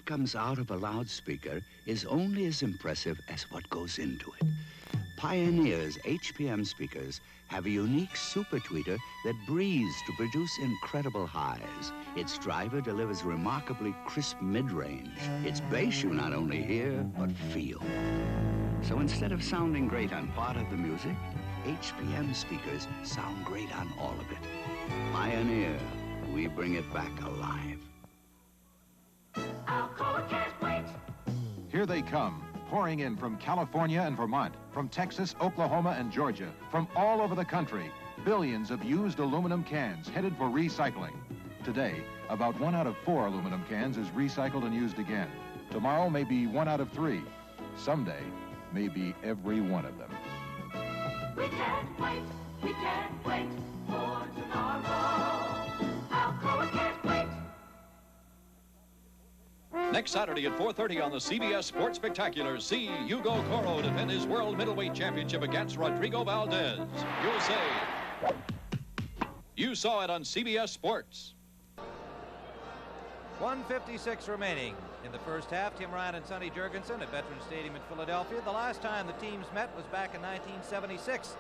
Comes out of a loudspeaker is only as impressive as what goes into it. Pioneer's HPM speakers have a unique super tweeter that breathes to produce incredible highs. Its driver delivers remarkably crisp mid-range. Its bass you not only hear, but feel. So instead of sounding great on part of the music, HPM speakers sound great on all of it. Pioneer, we bring it back alive. Alcoa can't wait. Here they come, pouring in from California and Vermont, from Texas, Oklahoma, and Georgia, from all over the country. Billions of used aluminum cans headed for recycling. Today, about 1 out of 4 aluminum cans is recycled and used again. Tomorrow, maybe 1 out of 3. Someday, maybe every one of them. We can't wait for tomorrow. Alcoa can't wait. Next Saturday at 4:30 on the CBS Sports Spectacular, see Hugo Coro defend his World Middleweight Championship against Rodrigo Valdez. You'll say, you saw it on CBS Sports. 1:56 remaining in the first half. Tim Ryan and Sonny Jurgensen at Veterans Stadium in Philadelphia. The last time the teams met was back in 1976.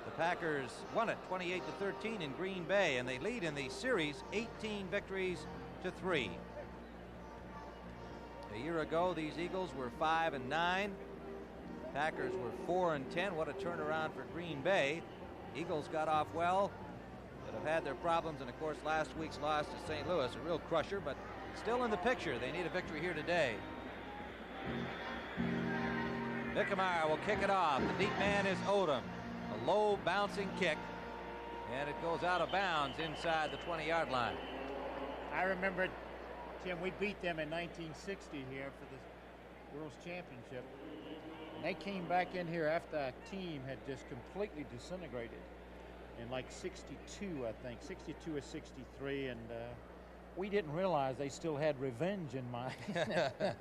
The Packers won it 28-13 in Green Bay, and they lead in the series 18 victories to 3. A year ago, these Eagles were 5-9. Packers were 4-10. What a turnaround for Green Bay. Eagles got off well, but have had their problems, and of course last week's loss to St. Louis, a real crusher, but still in the picture. They need a victory here today. Vickemeyer will kick it off. The deep man is Odom. A low bouncing kick, and it goes out of bounds inside the 20-yard line. I remember, Tim, we beat them in 1960 here for the World's Championship. And they came back in here after our team had just completely disintegrated in like 62, I think, 62 or 63. And we didn't realize they still had revenge in mind. And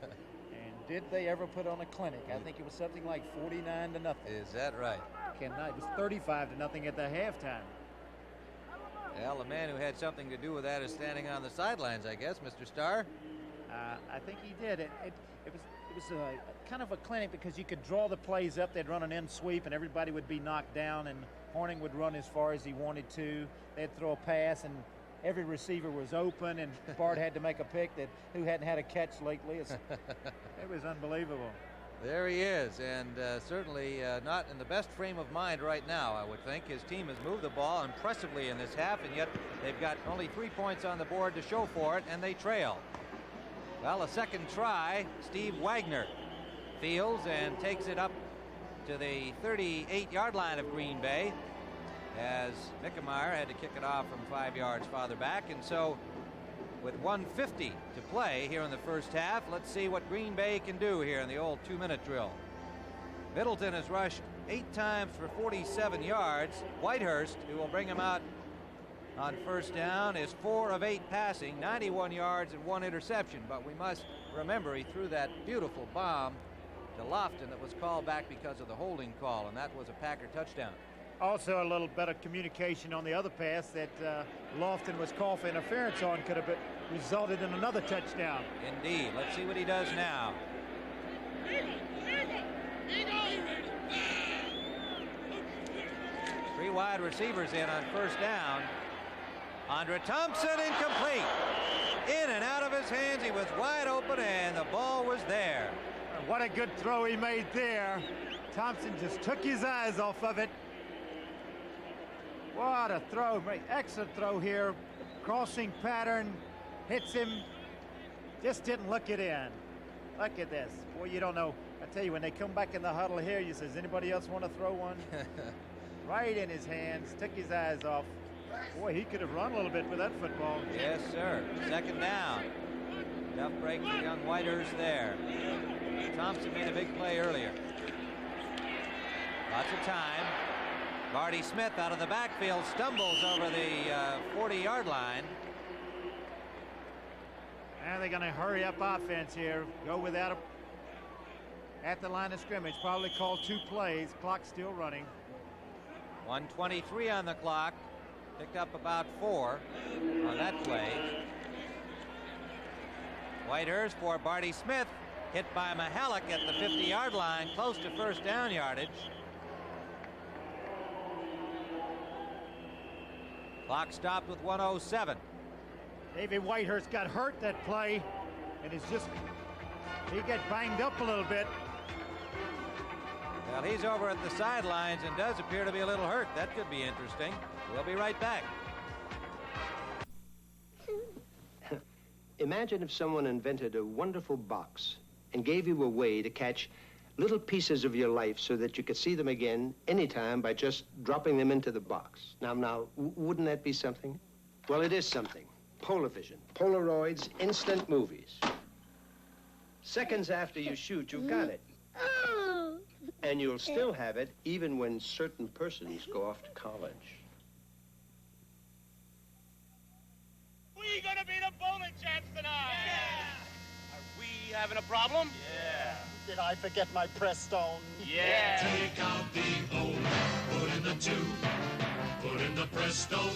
did they ever put on a clinic? I think it was something like 49-0. Is that right? It was 35-0 at the halftime. Well, the man who had something to do with that is standing on the sidelines, I guess, Mr. Starr. I think he did. It was kind of a clinic because you could draw the plays up. They'd run an end sweep, and everybody would be knocked down, and Horning would run as far as he wanted to. They'd throw a pass, and every receiver was open, and Bart had to make a pick who hadn't had a catch lately. It was unbelievable. There he is, and certainly not in the best frame of mind right now, I would think. His team has moved the ball impressively in this half, and yet they've got only 3 points on the board to show for it, and they trail. Well, a second try, Steve Wagner fields and takes it up to the 38-yard line of Green Bay, as Vickemeyer had to kick it off from 5 yards farther back. And so with 1:50 to play here in the first half, let's see what Green Bay can do here in the old 2-minute drill. Middleton has rushed 8 times for 47 yards. Whitehurst, who will bring him out on first down, is 4 of 8 passing, 91 yards and 1 interception. But we must remember he threw that beautiful bomb to Lofton that was called back because of the holding call, and that was a Packer touchdown. Also, a little better communication on the other pass that Lofton was called for interference on could have resulted in another touchdown. Indeed. Let's see what he does now. 3 wide receivers in on first down. Andre Thompson incomplete. In and out of his hands. He was wide open, and the ball was there. What a good throw he made there. Thompson just took his eyes off of it. What a throw. Excellent throw here. Crossing pattern. Hits him. Just didn't look it in. Look at this. Boy, you don't know. I tell you, when they come back in the huddle here, you says, anybody else want to throw one? Right in his hands. Took his eyes off. Boy, he could have run a little bit with that football. Yes, sir. Second down. Tough break for young Whitehurst there. Thompson made a big play earlier. Lots of time. Marty Smith out of the backfield stumbles over the 40-yard line. And they're going to hurry up offense here. Go without at the line of scrimmage. Probably call 2 plays. Clock's still running. 1:23 on the clock. Picked up about 4 on that play. Whitehurst for Barty Smith. Hit by Mihalik at the 50-yard line, close to first down yardage. Clock stopped with 1:07. Davey Whitehurst got hurt that play, and he got banged up a little bit. Well, he's over at the sidelines and does appear to be a little hurt. That could be interesting. We'll be right back. Imagine if someone invented a wonderful box and gave you a way to catch little pieces of your life so that you could see them again anytime by just dropping them into the box. Now, wouldn't that be something? Well, it is something. Polavision, Polaroids, instant movies. Seconds after you shoot, you've got it. And you'll still have it even when certain persons go off to college. We gonna be the bowling champs tonight! Yeah! Are we having a problem? Yeah. Did I forget my Prestone? Yeah! Take out the old, put in the 2. Put in the Prestone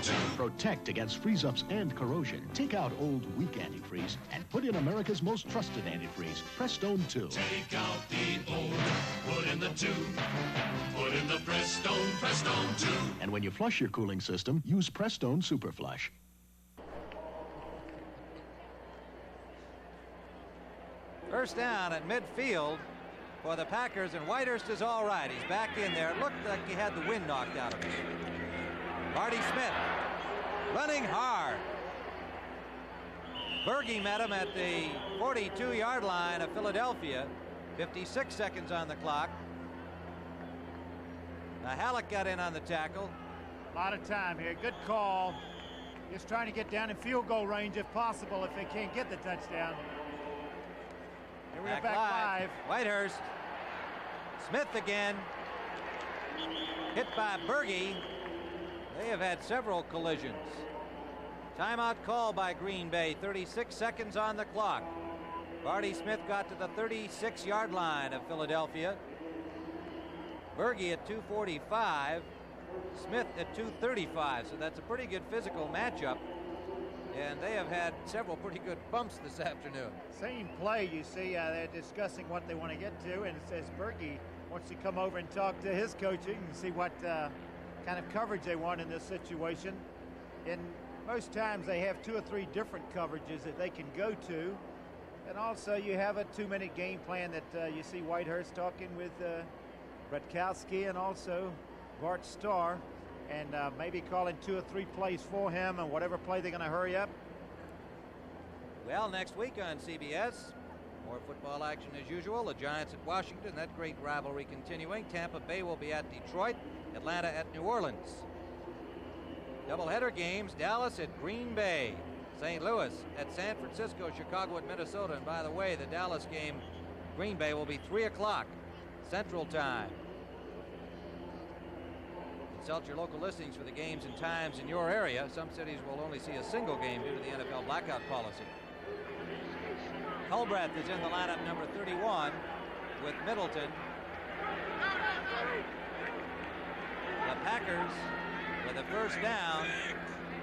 2. Protect against freeze-ups and corrosion. Take out old, weak antifreeze and put in America's most trusted antifreeze, Prestone 2. Take out the old, put in the 2. Put in the Prestone 2. And when you flush your cooling system, use Prestone Super Flush. First down at midfield for the Packers, and Whitehurst is all right. He's back in there. It looked like he had the wind knocked out of him. Barty Smith running hard. Berge met him at the 42-yard line of Philadelphia. 56 seconds on the clock. Halleck got in on the tackle. A lot of time here. Good call. Just trying to get down in field goal range if possible if they can't get the touchdown. Here we are back live. Whitehurst. Smith again. Hit by Berge. They have had several collisions. Timeout call by Green Bay. 36 seconds on the clock. Barty Smith got to the 36-yard line of Philadelphia. Berge at 2:45. Smith at 2:35. So that's a pretty good physical matchup. And they have had several pretty good bumps this afternoon. Same play, you see, they're discussing what they want to get to, and it says Berge wants to come over and talk to his coaching and see what kind of coverage they want in this situation. And most times they have 2 or 3 different coverages that they can go to. And also you have a 2-minute game plan that you see Whitehurst talking with Bratkowski and also Bart Starr, and maybe calling 2 or 3 plays for him, and whatever play they're going to hurry up. Well, next week on CBS, more football action as usual. The Giants at Washington, that great rivalry continuing. Tampa Bay will be at Detroit, Atlanta at New Orleans. Doubleheader games, Dallas at Green Bay, St. Louis at San Francisco, Chicago at Minnesota. And by the way, the Dallas game, Green Bay, will be 3 o'clock Central Time. Consult your local listings for the games and times in your area. Some cities will only see a single game due to the NFL blackout policy. Culbreth is in the lineup, number 31, with Middleton. The Packers with a first down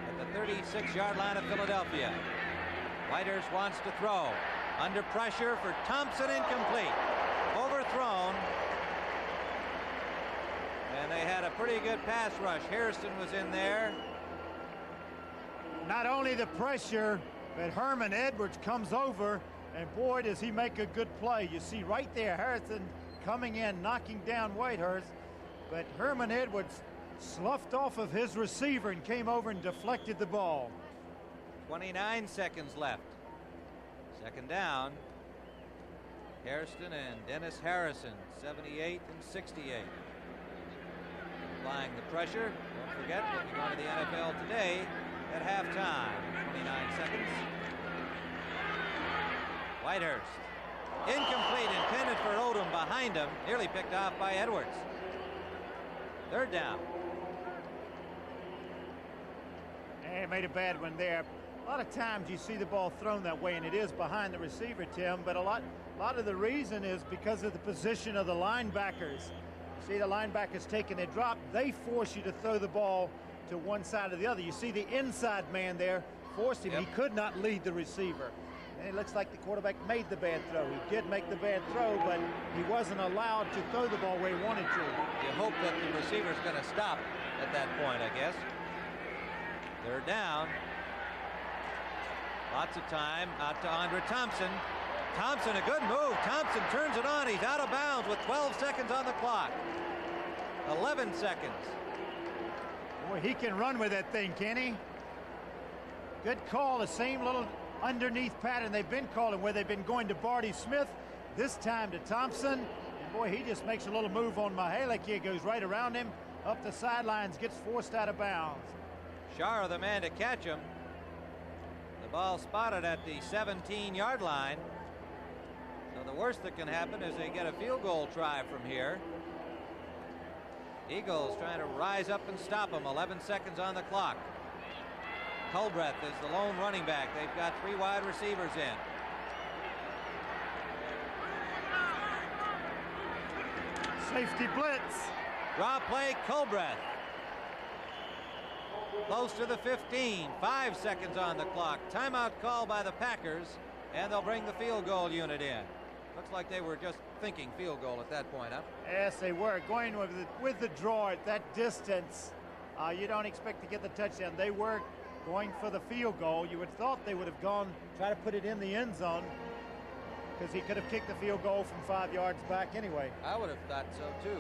at the 36-yard line of Philadelphia. Whitehurst wants to throw. Under pressure for Thompson, incomplete. Overthrown. And they had a pretty good pass rush. Hairston was in there. Not only the pressure, but Herman Edwards comes over, and boy, does he make a good play. You see right there, Harrison coming in, knocking down Whitehurst, but Herman Edwards sloughed off of his receiver and came over and deflected the ball. 29 seconds left. Second down. Hairston and Dennis Harrison, 78 and 68. Applying the pressure. Don't forget, looking on to the NFL today at halftime. 29 seconds. Whitehurst. Incomplete, intended for Odom behind him. Nearly picked off by Edwards. Third down. He made a bad one there. A lot of times you see the ball thrown that way, and it is behind the receiver, Tim, but a lot of the reason is because of the position of the linebackers. See the linebackers taking a drop, they force you to throw the ball to one side or the other. You see the inside man there forced him. Yep. He could not lead the receiver. And it looks like the quarterback made the bad throw. He did make the bad throw, but he wasn't allowed to throw the ball where he wanted to. You hope that the receiver's going to stop at that point, I guess. They're down. Lots of time out to Andre Thompson. Thompson, a good move. Thompson turns it on. He's out of bounds with 12 seconds on the clock. 11 seconds. Boy, he can run with that thing, can he? Good call. The same little underneath pattern they've been calling where they've been going to Barty Smith. This time to Thompson. And boy, he just makes a little move on Mihalik here. Goes right around him, up the sidelines, gets forced out of bounds. Shara, the man to catch him. The ball spotted at the 17-yard line. So the worst that can happen is they get a field goal try from here. Eagles trying to rise up and stop them. 11 seconds on the clock. Culbreth is the lone running back. They've got 3 wide receivers in. Safety blitz. Draw play, Culbreth. Close to the 15. 5 seconds on the clock. Timeout call by the Packers, and they'll bring the field goal unit in. Looks like they were just thinking field goal at that point, huh? Yes, they were. Going with the draw at that distance, you don't expect to get the touchdown. They were going for the field goal. You would have thought they would have gone, try to put it in the end zone, because he could have kicked the field goal from 5 yards back anyway. I would have thought so too.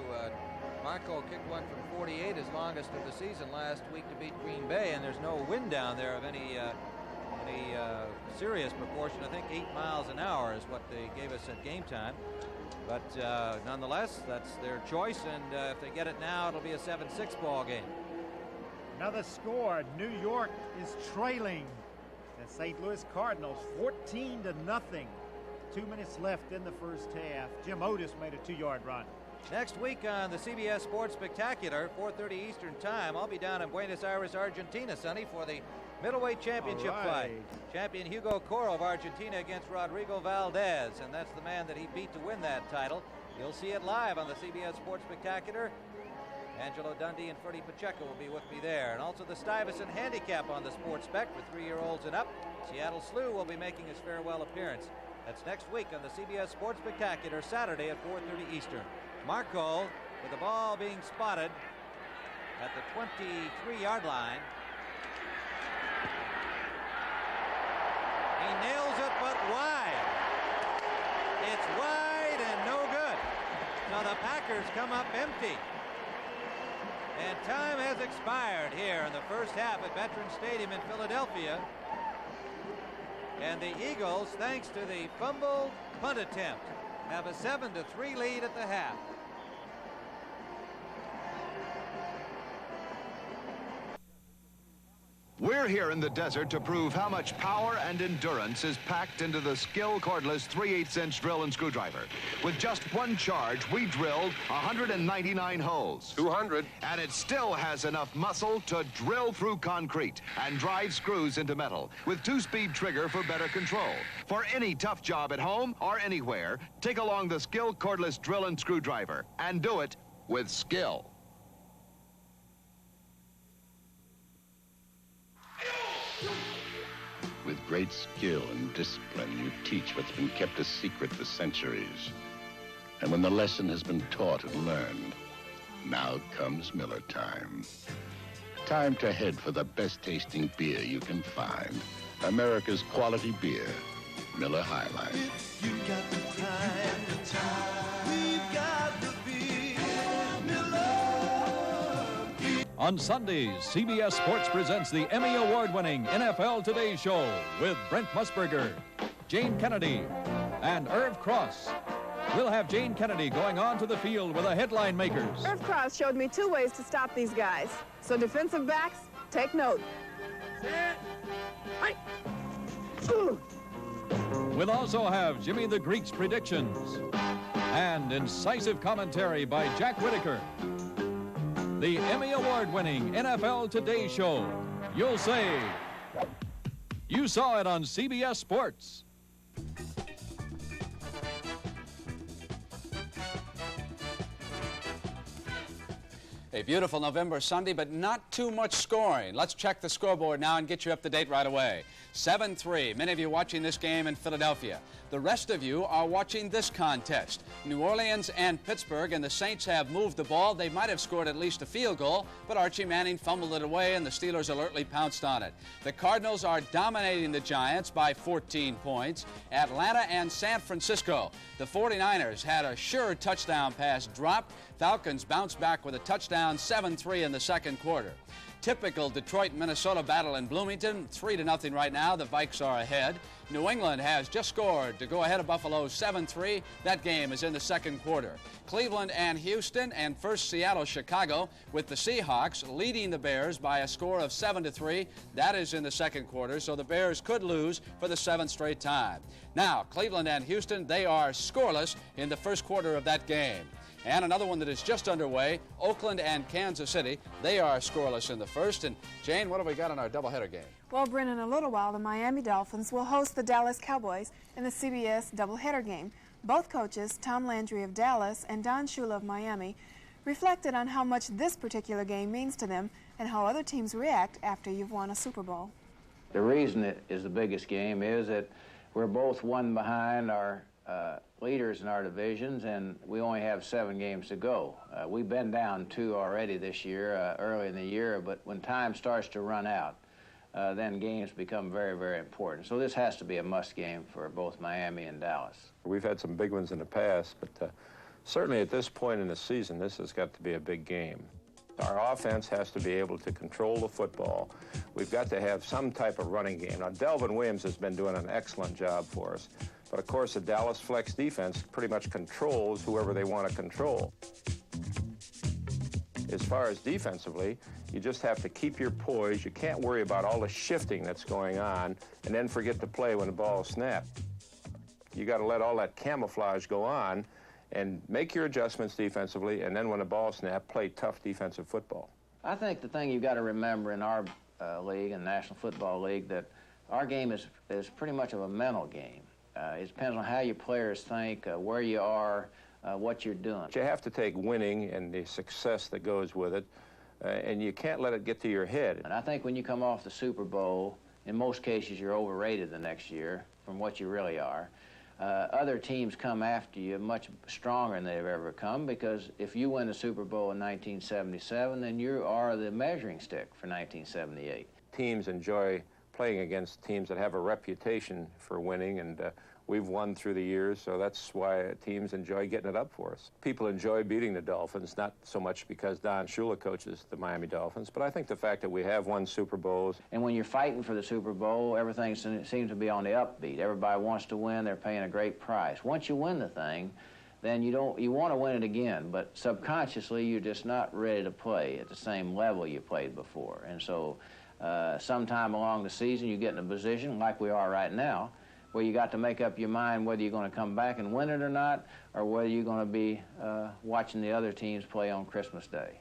Marco kicked one from 48, his longest of the season last week to beat Green Bay, and there's no wind down there of any serious proportion. I think 8 miles an hour is what they gave us at game time. But nonetheless, that's their choice, and if they get it now, it'll be a 7-6 ball game. Another score. New York is trailing the St. Louis Cardinals 14-0. 2 minutes left in the first half. Jim Otis made a 2-yard run. Next week on the CBS Sports Spectacular, 4:30 Eastern Time, I'll be down in Buenos Aires, Argentina, Sonny, for the middleweight championship fight. Champion Hugo Coro of Argentina against Rodrigo Valdez, and that's the man that he beat to win that title. You'll see it live on the CBS Sports Spectacular. Angelo Dundee and Freddie Pacheco will be with me there. And also the Stuyvesant Handicap on the Sports Spec for 3-year-olds and up. Seattle Slew will be making his farewell appearance. That's next week on the CBS Sports Spectacular, Saturday at 4:30 Eastern. Marco with the ball being spotted at the 23-yard line. He nails it, but wide. It's wide and no good. So the Packers come up empty. And time has expired here in the first half at Veterans Stadium in Philadelphia. And the Eagles, thanks to the fumbled punt attempt, have a 7-3 lead at the half. We're here in the desert to prove how much power and endurance is packed into the Skill cordless 3/8-inch drill and screwdriver. With just one charge, we drilled 199 holes. 200. And it still has enough muscle to drill through concrete and drive screws into metal with 2-speed trigger for better control. For any tough job at home or anywhere, take along the Skill cordless drill and screwdriver and do it with skill. With great skill and discipline, you teach what's been kept a secret for centuries. And when the lesson has been taught and learned, now comes Miller time. Time to head for the best tasting beer you can find. America's quality beer, Miller High Life. You got the time, we've got the beer, Miller. On Sundays, CBS Sports presents the Emmy Award-winning NFL Today Show with Brent Musburger, Jane Kennedy, and Irv Cross. We'll have Jane Kennedy going on to the field with the headline makers. Irv Cross showed me 2 ways to stop these guys. So defensive backs, take note. We'll also have Jimmy the Greek's predictions and incisive commentary by Jack Whitaker. The Emmy Award-winning NFL Today Show. You'll say you saw it on CBS Sports. A beautiful November Sunday, but not too much scoring. Let's check the scoreboard now and get you up to date right away. 7-3. Many of you watching this game in Philadelphia. The rest of you are watching this contest. New Orleans and Pittsburgh, and the Saints have moved the ball. They might have scored at least a field goal, but Archie Manning fumbled it away, and the Steelers alertly pounced on it. The Cardinals are dominating the Giants by 14 points. Atlanta and San Francisco. The 49ers had a sure touchdown pass dropped. Falcons bounced back with a touchdown, 7-3 in the second quarter. Typical Detroit-Minnesota battle in Bloomington, 3-0 right now. The Vikes are ahead. New England has just scored to go ahead of Buffalo 7-3. That game is in the second quarter. Cleveland and Houston, and first Seattle-Chicago, with the Seahawks leading the Bears by a score of 7-3. That is in the second quarter, so the Bears could lose for the 7th straight time. Now, Cleveland and Houston, they are scoreless in the first quarter of that game. And another one that is just underway, Oakland and Kansas City. They are scoreless in the first. And Jane, what have we got in our doubleheader game? Well, Brent, in a little while, the Miami Dolphins will host the Dallas Cowboys in the CBS doubleheader game. Both coaches, Tom Landry of Dallas and Don Shula of Miami, reflected on how much this particular game means to them and how other teams react after you've won a Super Bowl. The reason it is the biggest game is that we're both one behind our leaders in our divisions, and we only have 7 games to go. We've been down 2 already this year, early in the year, but when time starts to run out, then games become very, very important. So this has to be a must game for both Miami and Dallas. We've had some big ones in the past, but certainly at this point in the season, this has got to be a big game. Our offense has to be able to control the football. We've got to have some type of running game. Now, Delvin Williams has been doing an excellent job for us. But, of course, the Dallas flex defense pretty much controls whoever they want to control. As far as defensively, you just have to keep your poise. You can't worry about all the shifting that's going on and then forget to play when the ball is snapped. You got to let all that camouflage go on and make your adjustments defensively, and then when the ball snaps, play tough defensive football. I think the thing you've got to remember in our league, in the National Football League, that our game is pretty much of a mental game. It depends on how your players think, where you are, what you're doing. You have to take winning and the success that goes with it, and you can't let it get to your head. And I think when you come off the Super Bowl, in most cases you're overrated the next year from what you really are. Other teams come after you much stronger than they've ever come, because if you win the Super Bowl in 1977, then you are the measuring stick for 1978. Teams enjoy playing against teams that have a reputation for winning, and we've won through the years, so that's why teams enjoy getting it up for us. People enjoy beating the Dolphins, not so much because Don Shula coaches the Miami Dolphins, but I think the fact that we have won Super Bowls. And when you're fighting for the Super Bowl, everything seems to be on the upbeat. Everybody wants to win. They're paying a great price. Once you win the thing, then you want to win it again, but subconsciously you're just not ready to play at the same level you played before. And so sometime along the season you get in a position like we are right now where you got to make up your mind whether you're going to come back and win it or not, or whether you're going to be watching the other teams play on Christmas Day.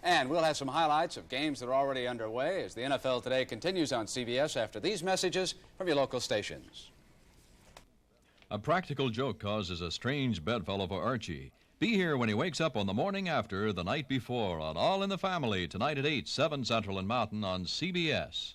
And we'll have some highlights of games that are already underway as the NFL Today continues on CBS after these messages from your local stations. A practical joke causes a strange bedfellow for Archie. Be here when he wakes up on the morning after the night before on All in the Family, tonight at 8, 7 Central and Mountain on CBS.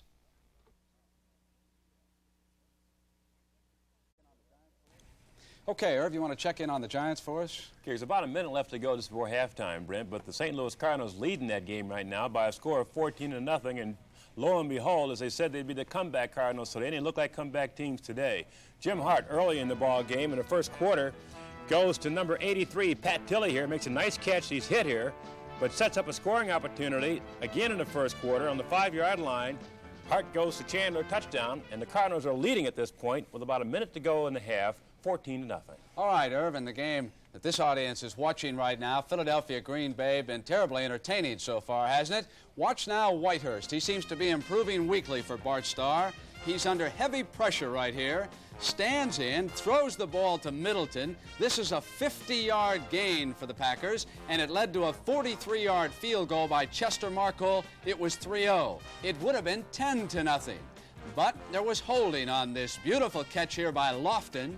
Okay, Irv, you want to check in on the Giants for us? Okay, there's about a minute left to go just before halftime, Brent, but the St. Louis Cardinals leading that game right now by a score of 14-0, and lo and behold, as they said, they'd be the comeback Cardinals, so they didn't look like comeback teams today. Jim Hart, early in the ball game in the first quarter, goes to number 83, Pat Tilley here, makes a nice catch. He's hit here, but sets up a scoring opportunity again in the first quarter on the 5-yard line. Hart goes to Chandler, touchdown, and the Cardinals are leading at this point with about a minute to go in the half, 14-0. All right, Irv, in the game that this audience is watching right now, Philadelphia Green Bay, been terribly entertaining so far, hasn't it? Watch now Whitehurst. He seems to be improving weekly for Bart Starr. He's under heavy pressure right here. Stands in, throws the ball to Middleton. This is a 50-yard gain for the Packers, and it led to a 43-yard field goal by Chester Markle. It was 3-0. It would have been 10-0. But there was holding on this beautiful catch here by Lofton.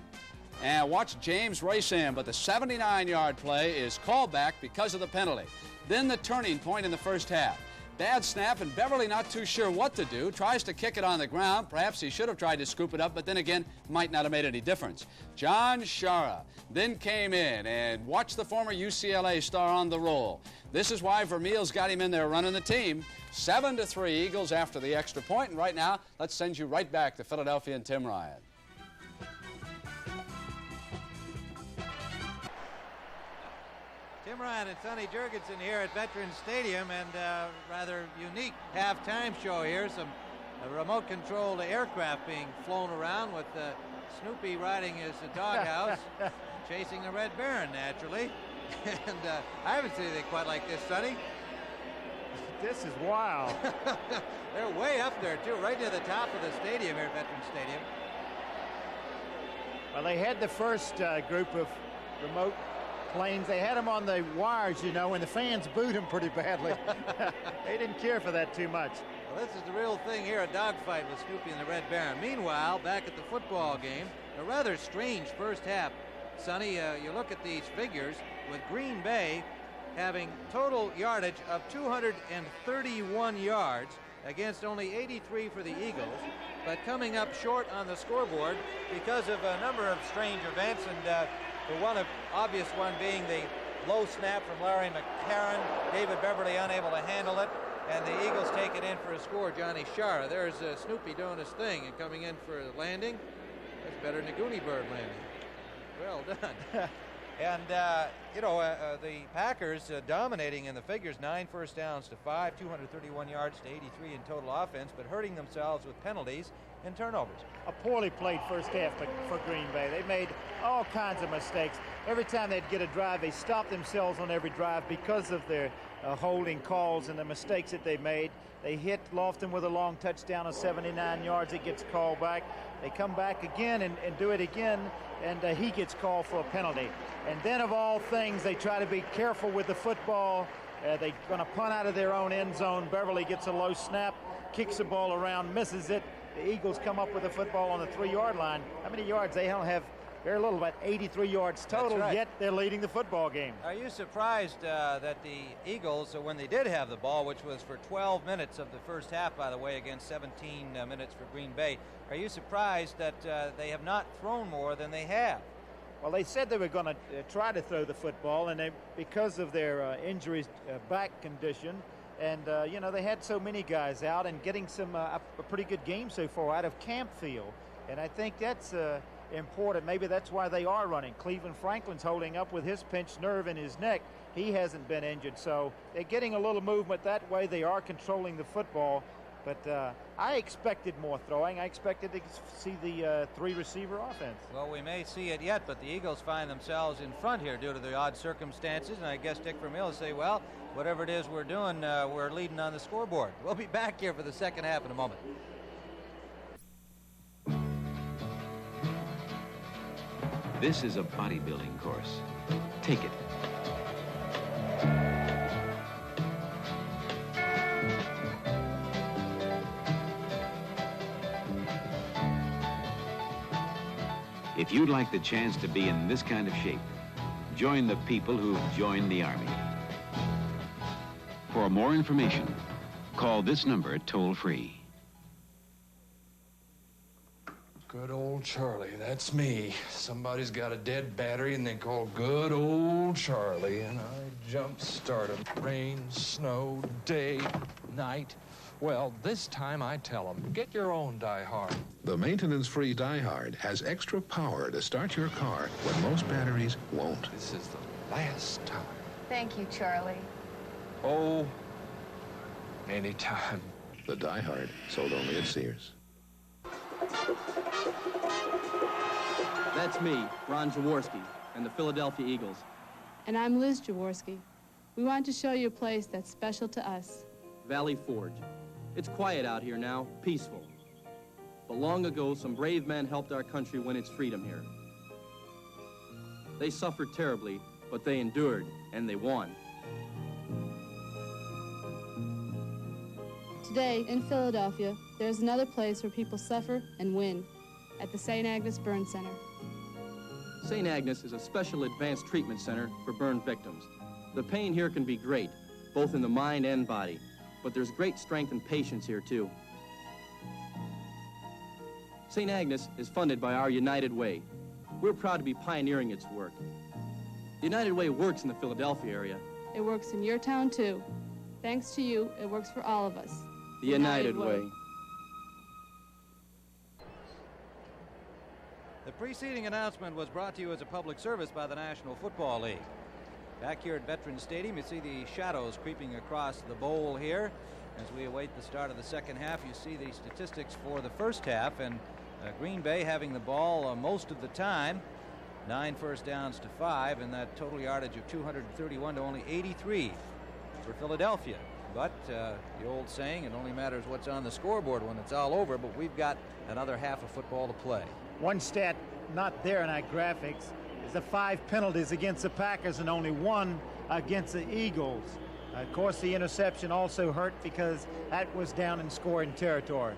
and watch James race in, but the 79-yard play is called back because of the penalty. Then the turning point in the first half. Bad snap, and Beverly, not too sure what to do, tries to kick it on the ground. Perhaps he should have tried to scoop it up, but then again, might not have made any difference. John Shara then came in and watched the former UCLA star on the roll. This is why Vermeil's got him in there running the team. 7-3 Eagles after the extra point, and right now, let's send you right back to Philadelphia and Tim Ryan. Tim Ryan and Sonny Jurgensen here at Veterans Stadium, and rather unique halftime show here. Some remote controlled aircraft being flown around with Snoopy riding his doghouse, chasing the Red Baron naturally. And I haven't seen anything quite like this, Sonny. This is wild. They're way up there too, right near the top of the stadium here at Veterans Stadium. Well, they had the first group of remote planes. They had them on the wires, you know, and the fans booed them pretty badly. They didn't care for that too much. Well, this is the real thing here, a dogfight with Snoopy and the Red Baron. Meanwhile, back at the football game, a rather strange first half. Sonny, you look at these figures with Green Bay having total yardage of 231 yards against only 83 for the Eagles, but coming up short on the scoreboard because of a number of strange events, and the one obvious one being the low snap from Larry McCarron, David Beverly unable to handle it, and the Eagles take it in for a score. Johnny Shara. There's Snoopy doing his thing and coming in for a landing. That's better than a Goonie Bird landing. Well done. And, you know, the Packers dominating in the figures, 9 first downs to 5, 231 yards to 83 in total offense, but hurting themselves with penalties and turnovers. A poorly played first half for Green Bay. They made all kinds of mistakes. Every time they'd get a drive, they stopped themselves on every drive because of their holding calls and the mistakes that they made. They hit Lofton with a long touchdown of 79 yards. It gets called back. They come back again and do it again, and he gets called for a penalty. And then, of all things, they try to be careful with the football. They're going to punt out of their own end zone. Beverly gets a low snap, kicks the ball around, misses it. The Eagles come up with the football on the 3-yard line. How many yards? They don't have very little, about 83 yards total, right. Yet they're leading the football game. Are you surprised that the Eagles, when they did have the ball, which was for 12 minutes of the first half, by the way, against 17 minutes for Green Bay, are you surprised that they have not thrown more than they have? Well, they said they were going to try to throw the football, and because of their injuries, back condition, and, you know, they had so many guys out and getting some a pretty good game so far out of Campfield. And I think that's important. Maybe that's why they are running. Cleveland Franklin's holding up with his pinched nerve in his neck. He hasn't been injured. So they're getting a little movement that way. They are controlling the football. But I expected more throwing. I expected to see the 3-receiver offense. Well, we may see it yet, but the Eagles find themselves in front here due to the odd circumstances. And I guess Dick Vermeil will say, well, whatever it is we're doing, we're leading on the scoreboard. We'll be back here for the second half in a moment. This is a bodybuilding course. Take it. If you'd like the chance to be in this kind of shape, join the people who've joined the Army. For more information, call this number toll-free. Good old Charlie, that's me. Somebody's got a dead battery and they call good old Charlie, and I jump-start 'em. Rain, snow, day, night. Well, this time I tell them, get your own Die-Hard. The maintenance-free Die-Hard has extra power to start your car when most batteries won't. This is the last time. Thank you, Charlie. Oh, anytime. The Die-Hard, sold only at Sears. That's me, Ron Jaworski, and the Philadelphia Eagles. And I'm Liz Jaworski. We want to show you a place that's special to us. Valley Forge. It's quiet out here now, peaceful. But long ago, some brave men helped our country win its freedom here. They suffered terribly, but they endured, and they won. Today, in Philadelphia, there's another place where people suffer and win, at the St. Agnes Burn Center. St. Agnes is a special advanced treatment center for burn victims. The pain here can be great, both in the mind and body, but there's great strength and patience here too. St. Agnes is funded by our United Way. We're proud to be pioneering its work. The United Way works in the Philadelphia area. It works in your town, too. Thanks to you, it works for all of us. The United Way. The preceding announcement was brought to you as a public service by the National Football League. Back here at Veterans Stadium, you see the shadows creeping across the bowl here. As we await the start of the second half, you see the statistics for the first half, and Green Bay having the ball most of the time. 9 first downs to 5, and that total yardage of 231 to only 83 for Philadelphia. But the old saying, it only matters what's on the scoreboard when it's all over, but we've got another half of football to play. One stat not there in our graphics is the 5 penalties against the Packers and only 1 against the Eagles. Of course, the interception also hurt because that was down in scoring territory.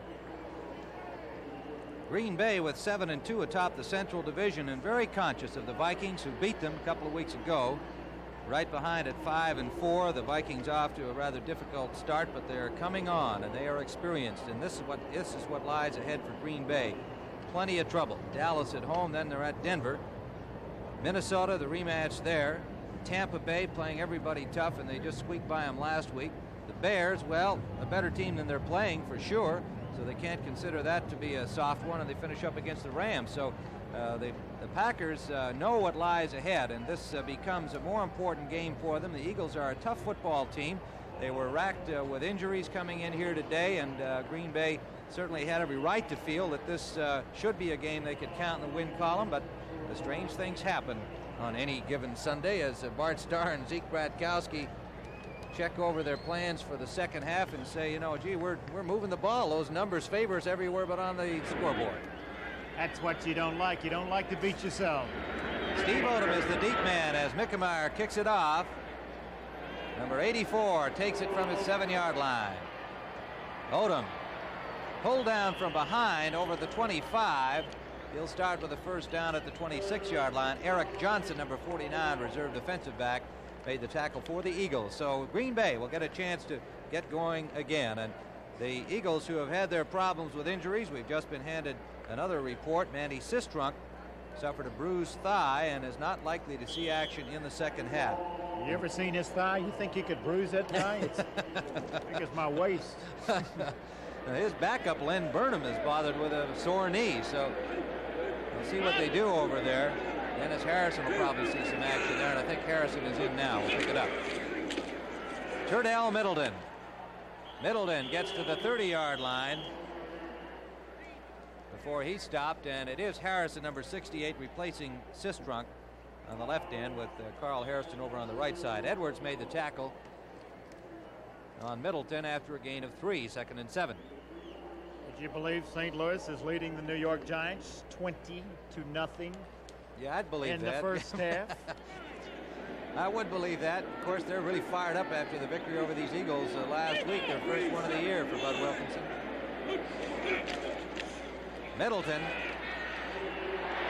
Green Bay with 7-2 atop the Central Division and very conscious of the Vikings who beat them a couple of weeks ago. Right behind at 5-4, the Vikings off to a rather difficult start, but they're coming on and they are experienced, and this is what lies ahead for Green Bay. Plenty of trouble. Dallas at home, then they're at Denver. Minnesota, the rematch there. Tampa Bay playing everybody tough, and they just squeaked by them last week. The Bears, well, a better team than they're playing for sure, so they can't consider that to be a soft one, and they finish up against the Rams. So the Packers know what lies ahead, and this becomes a more important game for them. The Eagles are a tough football team. They were racked with injuries coming in here today, and Green Bay certainly had every right to feel that this should be a game they could count in the win column, but strange things happen on any given Sunday as Bart Starr and Zeke Bratkowski check over their plans for the second half and say, you know, gee, we're moving the ball. Those numbers favor us everywhere but on the scoreboard. That's what you don't like. You don't like to beat yourself. Steve Odom is the deep man as Mickemeyer kicks it off. Number 84 takes it from his 7-yard line. Odom pulled down from behind over the 25. He'll start with a first down at the 26-yard line. Eric Johnson, number 49, reserve defensive back, made the tackle for the Eagles. So Green Bay will get a chance to get going again. And the Eagles, who have had their problems with injuries, we've just been handed another report. Manny Sistrunk suffered a bruised thigh and is not likely to see action in the second half. You ever seen his thigh? You think you could bruise that thigh? It's I think it's my waist. His backup, Len Burnham, is bothered with a sore knee, so we'll see what they do over there. Dennis Harrison will probably see some action there, and I think Harrison is in now. We'll pick it up. Turdell Middleton. Middleton gets to the 30-yard line before he stopped, and it is Harrison, number 68, replacing Sistrunk on the left end with Carl Harrison over on the right side. Edwards made the tackle on Middleton after a gain of 3, 2nd and 7. Would you believe St. Louis is leading the New York Giants 20-0? Yeah, I'd believe that. In the first half. I would believe that. Of course, they're really fired up after the victory over these Eagles last week, their first one of the year for Bud Wilkinson. Middleton.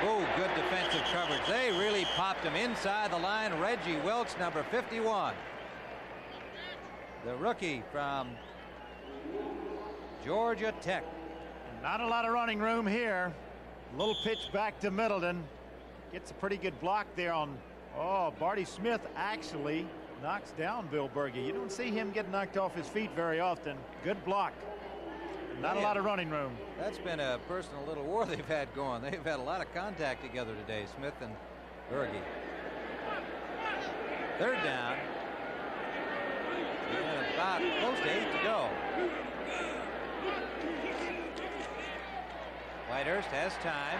Oh, good defensive coverage. They really popped him inside the line. Reggie Wilkes, number 51. The rookie from Georgia Tech. Not a lot of running room here. Little pitch back to Middleton. Gets a pretty good block there on, Barty Smith actually knocks down Bill Berge. You don't see him get knocked off his feet very often. Good block. Not a lot of running room. That's been a personal little war they've had going. They've had a lot of contact together today, Smith and Berge. Third down. And about close to 8 to go. Whitehurst has time.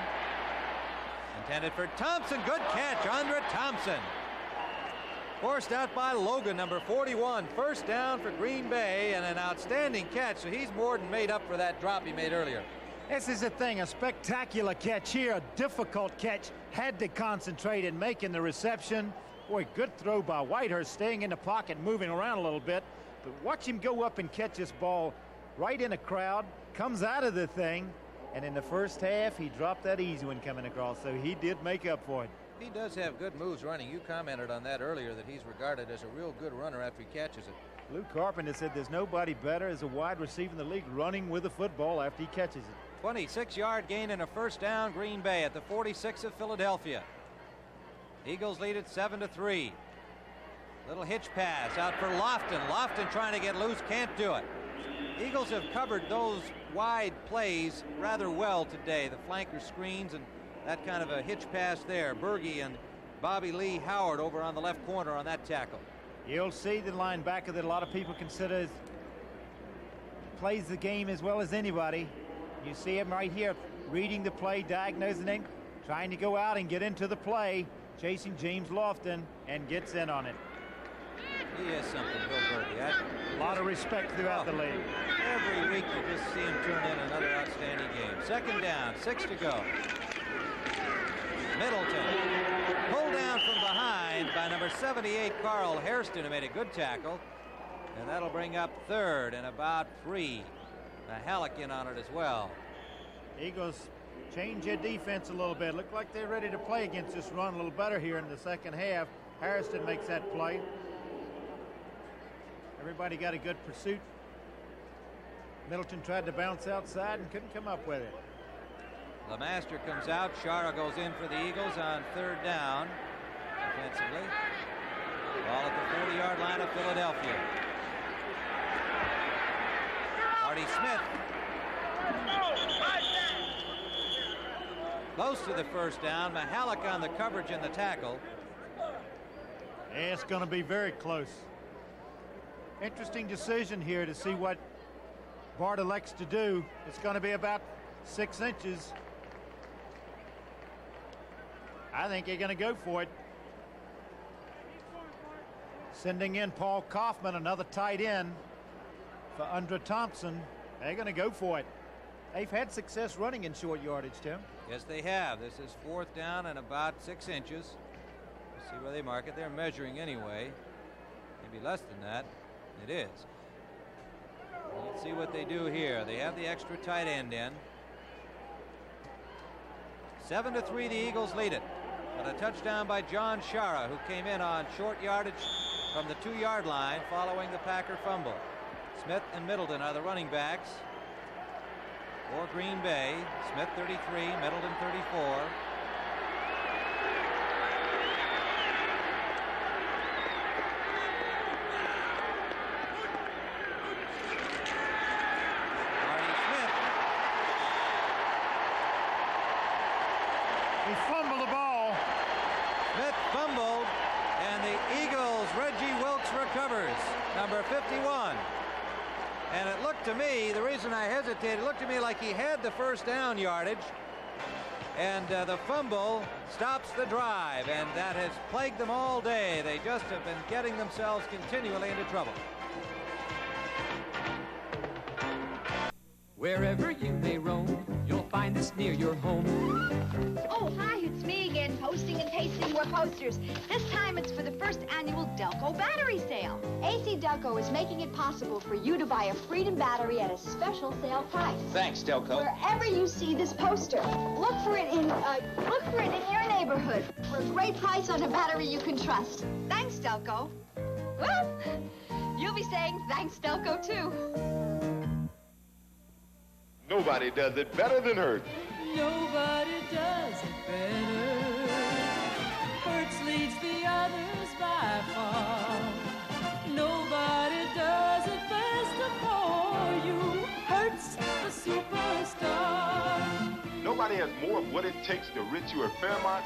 Intended for Thompson. Good catch. Andre Thompson. Forced out by Logan, number 41. First down for Green Bay and an outstanding catch. So he's more than made up for that drop he made earlier. This is the thing, a spectacular catch here, a difficult catch. Had to concentrate in making the reception. Boy, good throw by Whitehurst, staying in the pocket, moving around a little bit. But watch him go up and catch this ball right in a crowd, comes out of the thing, and in the first half, he dropped that easy one coming across, so he did make up for it. He does have good moves running. You commented on that earlier, that he's regarded as a real good runner after he catches it. Lou Carpenter said there's nobody better as a wide receiver in the league running with the football after he catches it. 26-yard gain and a first down, Green Bay at the 46 of Philadelphia. Eagles lead it 7-3. Little hitch pass out for Lofton. Lofton trying to get loose, can't do it. Eagles have covered those wide plays rather well today. The flanker screens and that kind of a hitch pass there. Berge and Bobby Lee Howard over on the left corner on that tackle. You'll see the linebacker that a lot of people consider plays the game as well as anybody. You see him right here, reading the play, diagnosing it, trying to go out and get into the play, chasing James Lofton, and gets in on it. He is something, Bill Berge. A lot of respect throughout the league. Every week you just see him turn in another outstanding game. Second down, 6 to go. Middleton pulled down from behind by number 78, Carl Hairston, who made a good tackle. And that'll bring up third and about 3. Halleck in on it as well. Eagles change their defense a little bit. Look like they're ready to play against this run a little better here in the second half. Hairston makes that play. Everybody got a good pursuit. Middleton tried to bounce outside and couldn't come up with it. LeMaster comes out. Shara goes in for the Eagles on third down defensively. Ball at the 40-yard line of Philadelphia. Artie Smith close to the first down. Mahalik on the coverage and the tackle. Yeah, it's going to be very close. Interesting decision here to see what Bart elects to do. It's going to be about 6 inches. I think they're going to go for it. Sending in Paul Kaufman, another tight end for Andra Thompson. They're going to go for it. They've had success running in short yardage, Tim. Yes, they have. This is fourth down and about 6 inches. Let's see where they mark it. They're measuring anyway. Maybe less than that. It is. Let's see what they do here. They have the extra tight end in. 7-3, the Eagles lead it. But a touchdown by John Shara, who came in on short yardage from the 2-yard line following the Packer fumble. Smith and Middleton are the running backs for Green Bay. Smith 33, Middleton 34. He fumbled the ball. Smith fumbled, and the Eagles' Reggie Wilkes recovers, number 51. And it looked to me, the reason I hesitated, it looked to me like he had the first down yardage, and the fumble stops the drive, and that has plagued them all day. They just have been getting themselves continually into trouble. Wherever you may roam, you'll find this near your home. Oh, hi, it's me again, posting and pasting more posters. This time it's for the first annual Delco battery sale. AC Delco is making it possible for you to buy a Freedom battery at a special sale price. Thanks, Delco. Wherever you see this poster, look for it in your neighborhood for a great price on a battery you can trust. Thanks, Delco. Well, you'll be saying thanks, Delco, too. Nobody does it better than Hertz. Nobody does it better. Hertz leads the others by far. Nobody does it best of all. You Hertz, the superstar. Nobody has more of what it takes to rid you of Fairmont,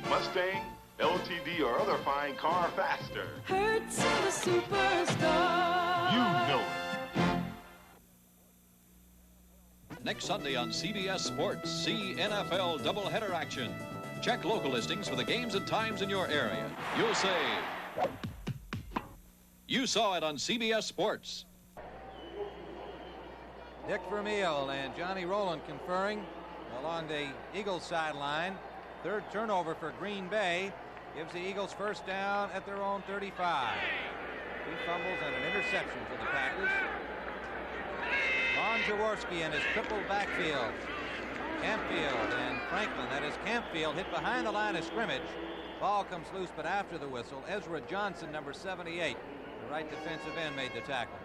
Mustang, LTD, or other fine car faster. Hertz, the superstar. You know it. Next Sunday on CBS Sports, see NFL doubleheader action. Check local listings for the games and times in your area. You'll say, you saw it on CBS Sports. Dick Vermeil and Johnny Rowland conferring along the Eagles sideline. Third turnover for Green Bay gives the Eagles first down at their own 35. 2 fumbles and an interception for the Packers. Ron Jaworski in his triple backfield. Campfield and Franklin, that is Campfield, hit behind the line of scrimmage. Ball comes loose, but after the whistle, Ezra Johnson, number 78, the right defensive end, made the tackle.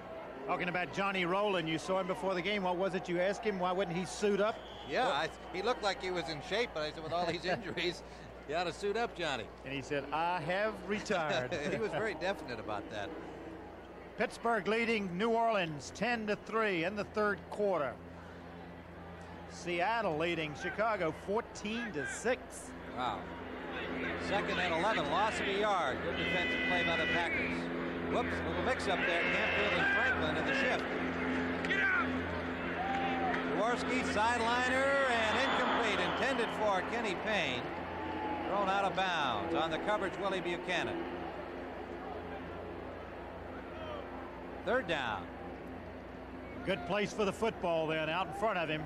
Talking about Johnny Rowland, you saw him before the game. What was it you asked him? Why wouldn't he suit up? Yeah, he looked like he was in shape, but I said, with all these injuries, you ought to suit up, Johnny. And he said, I have retired. He was very definite about that. Pittsburgh leading New Orleans 10-3 in the third quarter. Seattle leading Chicago 14-6. Wow. Second and 11, loss of a yard. Good defensive play by the Packers. Whoops, a little mix-up there. Campfield and Franklin in the shift. Get out! Jaworski, sideliner, and incomplete. Intended for Kenny Payne. Thrown out of bounds. On the coverage, Willie Buchanan. Third down. Good place for the football then, out in front of him.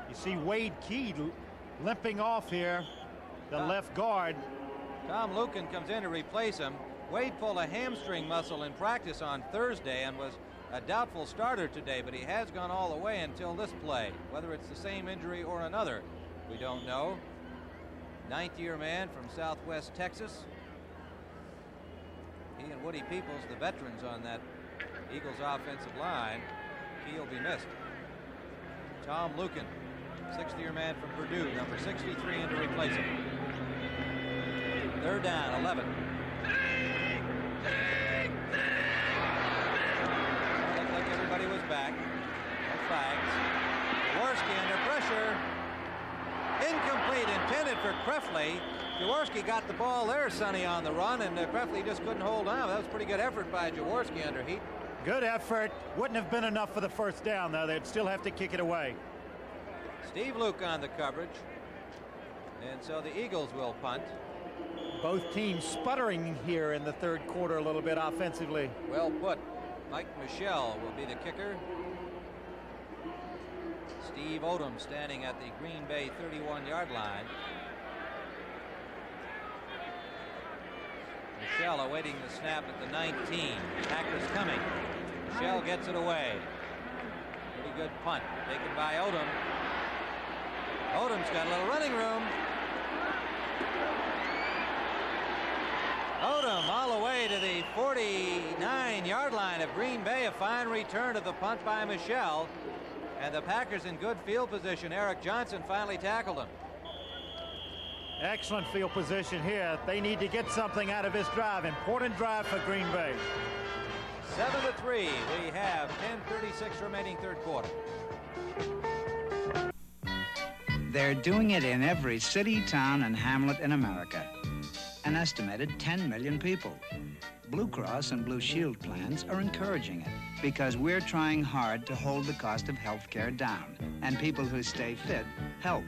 You see Wade Key limping off here, the left guard. Tom Lukin comes in to replace him. Wade pulled a hamstring muscle in practice on Thursday and was a doubtful starter today, but he has gone all the way until this play. Whether it's the same injury or another, we don't know. Ninth-year man from Southwest Texas. He and Woody Peoples, the veterans on that Eagles offensive line. Key will be missed. Tom Lukin, sixth-year man from Purdue, number 63, in to replace him. Third down, 11. Looked like everybody was back. No flags. Jaworski under pressure. Incomplete, intended for Krefley. Jaworski got the ball there, Sonny, on the run, and Krefley just couldn't hold on. That was a pretty good effort by Jaworski under heat. Good effort. Wouldn't have been enough for the first down, though. They'd still have to kick it away. Steve Luke on the coverage. And so the Eagles will punt. Both teams sputtering here in the third quarter a little bit offensively. Well put. Mike Michelle will be the kicker. Steve Odom standing at the Green Bay 31-yard line. Michelle awaiting the snap at the 19. Packers coming. Michelle gets it away. Pretty good punt taken by Odom. Odom's got a little running room. Odom all the way to the 49-yard line of Green Bay. A fine return of the punt by Michelle. And the Packers in good field position. Eric Johnson finally tackled him. Excellent field position here. They need to get something out of this drive. Important drive for Green Bay. 7-3. We have 10:36 remaining third quarter. They're doing it in every city, town, and hamlet in America. An estimated 10 million people. Blue Cross and Blue Shield plans are encouraging it because we're trying hard to hold the cost of health care down, and people who stay fit help.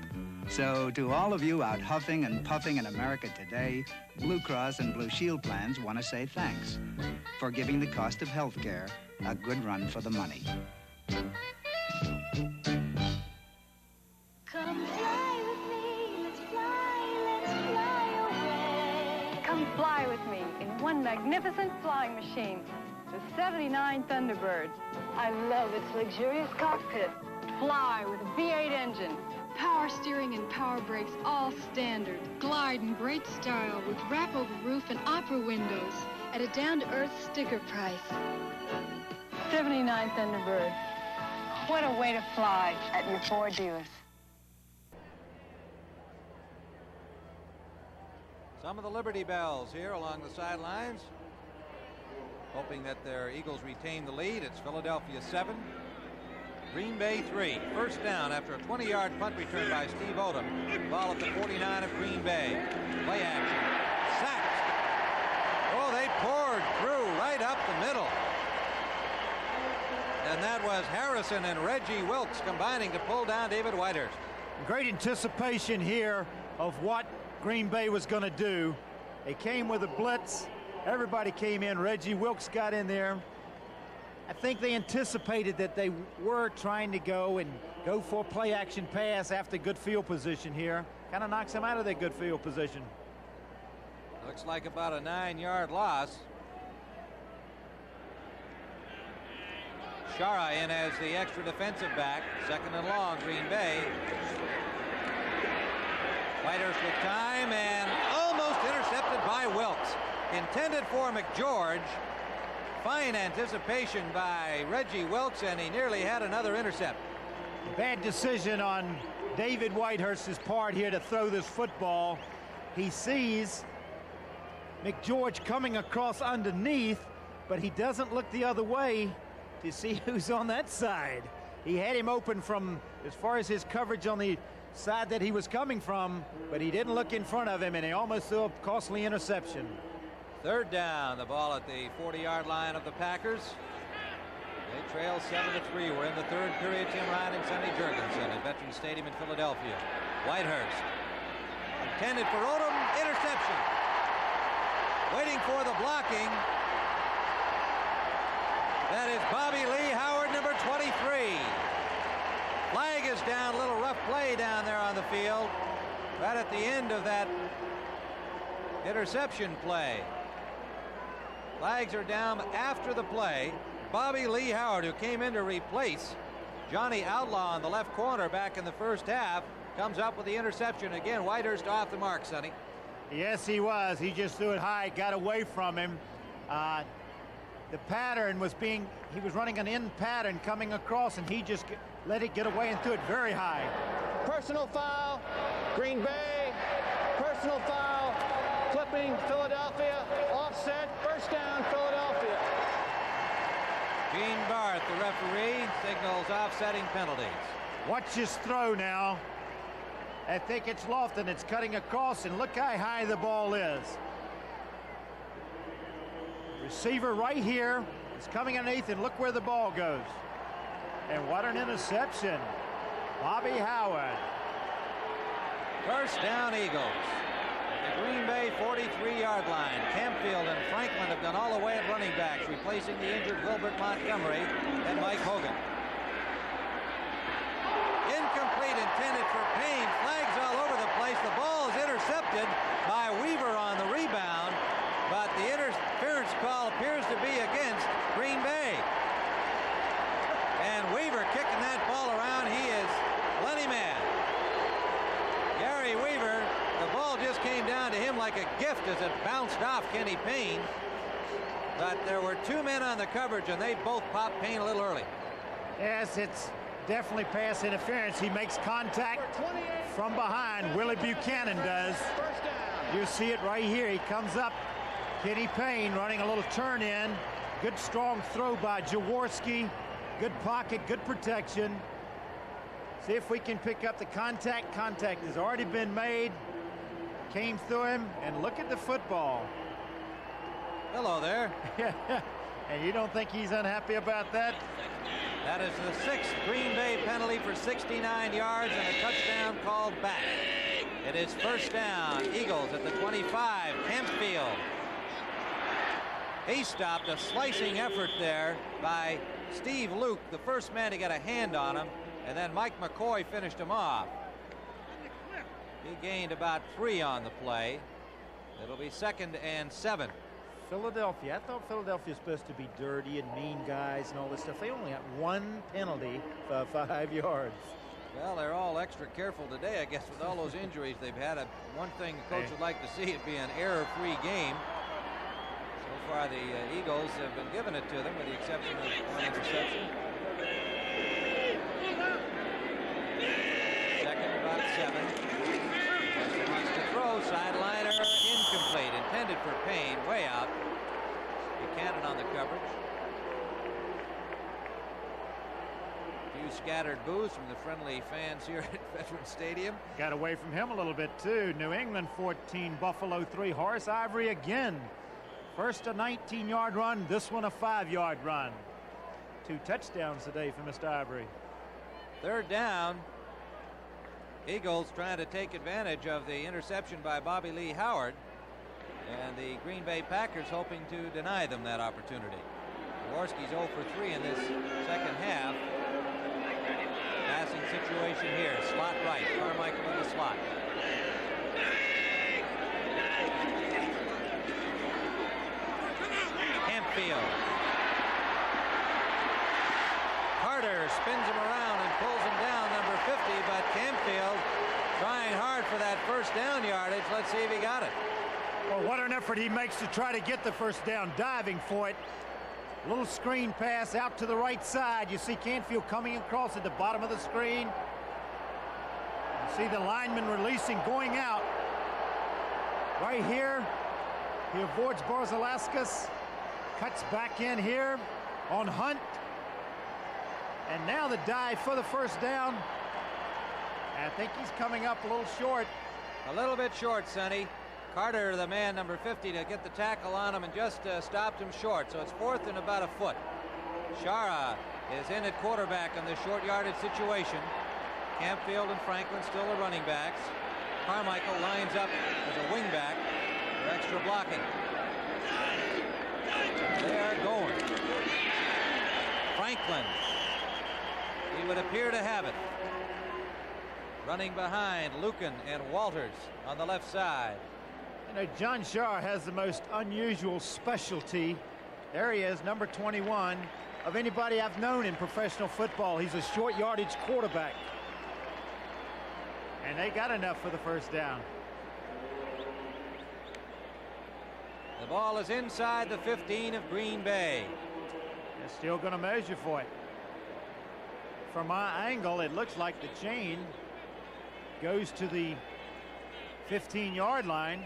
So to all of you out huffing and puffing in America today, Blue Cross and Blue Shield plans want to say thanks for giving the cost of health care a good run for the money. Come fly with me, let's fly away. Come fly with me in one magnificent flying machine, the 79 Thunderbird. I love its luxurious cockpit. Fly with a V8 engine. Power steering and power brakes, all standard. Glide in great style with wrap-over roof and opera windows at a down-to-earth sticker price. 79 Thunderbird. What a way to fly at your Ford dealers. Some of the Liberty Bells here along the sidelines, hoping that their Eagles retain the lead. It's Philadelphia 7, Green Bay 3. First down after a 20-yard punt return by Steve Odom. Ball at the 49 of Green Bay. Play action. Sacked. Oh, they poured through right up the middle. And that was Harrison and Reggie Wilkes combining to pull down David Whitehurst. Great anticipation here of what Green Bay was going to do. They came with a blitz. Everybody came in. Reggie Wilkes got in there. I think they anticipated that they were trying to go for a play action pass after good field position here. Kind of knocks them out of their good field position. Looks like about a 9-yard loss. Shara in as the extra defensive back. Second and long, Green Bay. Whitehurst with time and almost intercepted by Wilkes. Intended for McGeorge. Fine anticipation by Reggie Wilkes, and he nearly had another intercept. Bad decision on David Whitehurst's part here to throw this football. He sees McGeorge coming across underneath, but he doesn't look the other way to see who's on that side. He had him open from as far as his coverage on the side that he was coming from, but he didn't look in front of him, and he almost threw a costly interception. Third down, the ball at the 40-yard line of the Packers. They trail 7-3. We're in the third period. Tim Ryan and Sonny Jurgensen at Veterans Stadium in Philadelphia. Whitehurst intended for Odom. Interception. Waiting for the blocking. That is Bobby Lee Howard, number 23. Flag is down. A little rough play down there on the field. Right at the end of that interception play. Flags are down after the play. Bobby Lee Howard, who came in to replace Johnny Outlaw in the left corner back in the first half, comes up with the interception. Again, Whitehurst off the mark, Sonny. Yes, he was. He just threw it high, got away from him. The pattern was he was running an in pattern coming across, and he just let it get away and threw it very high. Personal foul, Green Bay. Personal foul, flipping Philadelphia. Offset, first down, Philadelphia. Gene Barth, the referee, signals offsetting penalties. Watch his throw now. I think it's Lofton. It's cutting across, and look how high the ball is. Receiver right here is coming underneath, and look where the ball goes. And what an interception. Bobby Howard. First down, Eagles. The Green Bay 43-yard line. Campfield and Franklin have gone all the way at running backs, replacing the injured Wilbert Montgomery and Mike Hogan. Incomplete, intended for Payne. Flags all over the place. The ball is intercepted by Weaver on the rebound, but the interference call appears to be against Green Bay. And Weaver kicking that ball around. He is plenty mad. Gary Weaver, the ball just came down to him like a gift as it bounced off Kenny Payne. But there were two men on the coverage, and they both popped Payne a little early. Yes, it's definitely pass interference. He makes contact from behind. Willie Buchanan does. You see it right here. He comes up. Kenny Payne running a little turn in. Good strong throw by Jaworski. Good pocket, good protection. See if we can pick up the contact. Contact has already been made. Came through him, and look at the football. Hello there. And you don't think he's unhappy about that? That is the sixth Green Bay penalty for 69 yards and a touchdown called back. It is first down. Eagles at the 25. Campfield. He stopped a slicing effort there by Steve Luke, the first man to get a hand on him, and then Mike McCoy finished him off. He gained about 3 on the play. It'll be 2nd and 7. Philadelphia. I thought Philadelphia was supposed to be dirty and mean guys and all this stuff. They only got 1 penalty for 5 yards. Well, they're all extra careful today, I guess, with all those injuries they've had. One thing the coach would like to see it be an error-free game. So far, the Eagles have been giving it to them, with the exception of one interception. 2nd, about 7. Weston wants to throw. Sideliner, incomplete. Intended for Payne, way out. Buchanan on the coverage. A few scattered boos from the friendly fans here at Veterans Stadium. Got away from him a little bit, too. New England 14, Buffalo 3. Horace Ivory again. First a 19-yard run, this one a 5-yard run. 2 touchdowns today for Mr. Ivory. Third down. Eagles trying to take advantage of the interception by Bobby Lee Howard, and the Green Bay Packers hoping to deny them that opportunity. Jaworski's 0 for 3 in this second half. Passing situation here. Slot right. Carmichael in the slot. Campfield. Carter spins him around and pulls him down, number 50, but Campfield trying hard for that first down. let's see if he got it. Well, what an effort he makes to try to get the first down, diving for it. Little screen pass out to the right side. You see Canfield coming across at the bottom of the screen. You see the lineman releasing, going out. Right here, he avoids Barzalauskas, cuts back in here on Hunt. And now the dive for the first down. I think he's coming up a little short. A little bit short, Sonny. Carter, the man, number 50, to get the tackle on him and just stopped him short. So it's 4th and about a foot. Shara is in at quarterback in this short yardage situation. Campfield and Franklin still the running backs. Carmichael lines up as a wingback for extra blocking. They are going. Franklin, he would appear to have it. Running behind Lucan and Walters on the left side. You know, John Shara has the most unusual specialty. There he is, number 21, of anybody I've known in professional football. He's a short yardage quarterback. And they got enough for the first down. The ball is inside the 15 of Green Bay. They're still going to measure for it. From my angle, it looks like the chain goes to the 15-yard line.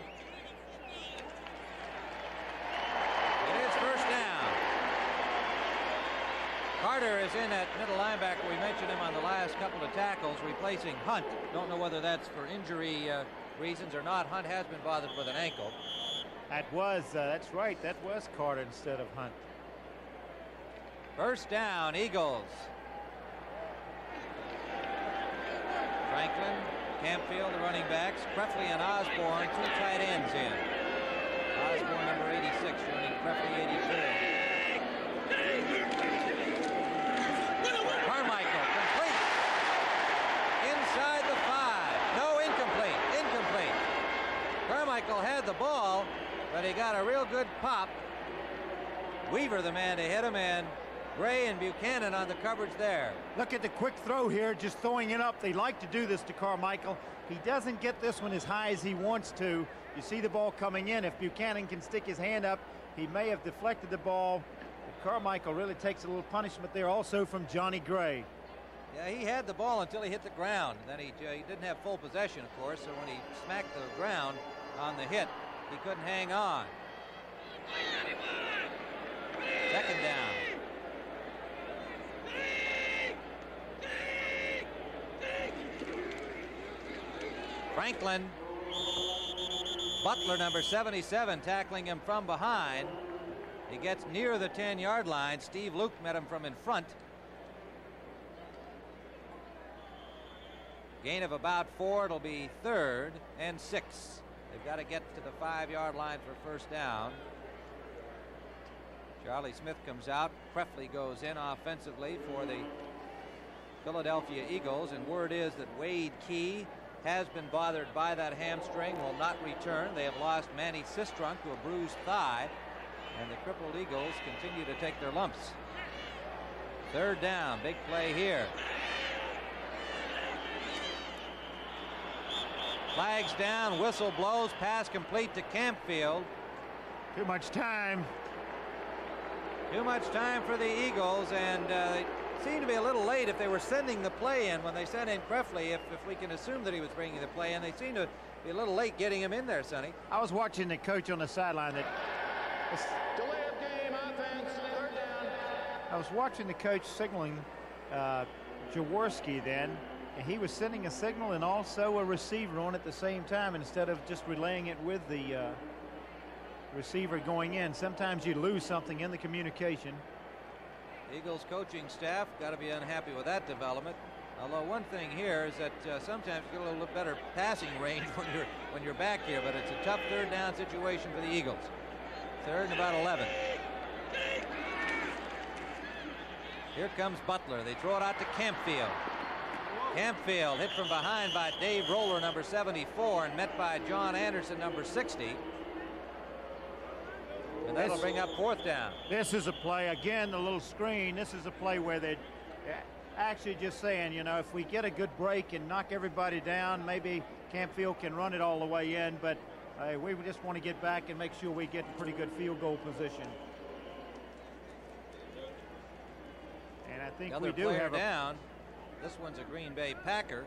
It is first down. Carter is in at middle linebacker. We mentioned him on the last couple of tackles, replacing Hunt. Don't know whether that's for injury reasons or not. Hunt has been bothered with an ankle. That's right, that was Carter instead of Hunt. First down, Eagles. Franklin, Campfield, the running backs. Prefley and Osborne, 2 tight ends in. Osborne, number 86, joining Prefley, 84. Carmichael, complete. Inside the 5. No, incomplete. Incomplete. Carmichael had the ball, but he got a real good pop. Weaver, the man to hit him, and Gray and Buchanan on the coverage there. Look at the quick throw here, just throwing it up. They like to do this to Carmichael. He doesn't get this one as high as he wants to. You see the ball coming in. If Buchanan can stick his hand up, he may have deflected the ball. But Carmichael really takes a little punishment there also from Johnny Gray. Yeah, he had the ball until he hit the ground. Then he didn't have full possession, of course, so when he smacked the ground on the hit, he couldn't hang on. Second down. Franklin. Butler, number 77, tackling him from behind. He gets near the 10-yard line. Steve Luke met him from in front. Gain of about 4. It'll be 3rd and 6. They've got to get to the 5-yard line for first down. Charlie Smith comes out. Prefley goes in offensively for the Philadelphia Eagles, and word is that Wade Key has been bothered by that hamstring, will not return. They have lost Manny Sistrunk to a bruised thigh, and the crippled Eagles continue to take their lumps. Third down, big play here. Flags down, whistle blows, pass complete to Campfield. Too much time. Too much time for the Eagles, and they seem to be a little late if they were sending the play in. When they sent in Prefley, if we can assume that he was bringing the play in, they seem to be a little late getting him in there, Sonny. I was watching the coach on the sideline. Delay of game, offense, third down. I was watching the coach signaling Jaworski then, and he was sending a signal and also a receiver on at the same time instead of just relaying it with the receiver going in. Sometimes you lose something in the communication. Eagles coaching staff got to be unhappy with that development. Although one thing here is that sometimes you get a little better passing range when you're back here, but it's a tough third down situation for the Eagles. 3rd and about 11. Here comes Butler. They throw it out to Campfield. Campfield hit from behind by Dave Roller, number 74, and met by John Anderson, number 60. And that'll bring up 4th down. This is a play, again, the little screen. This is a play where they're actually just saying, you know, if we get a good break and knock everybody down, maybe Campfield can run it all the way in, but we just want to get back and make sure we get in pretty good field goal position. And I think Another we do player have down. This one's a Green Bay Packer.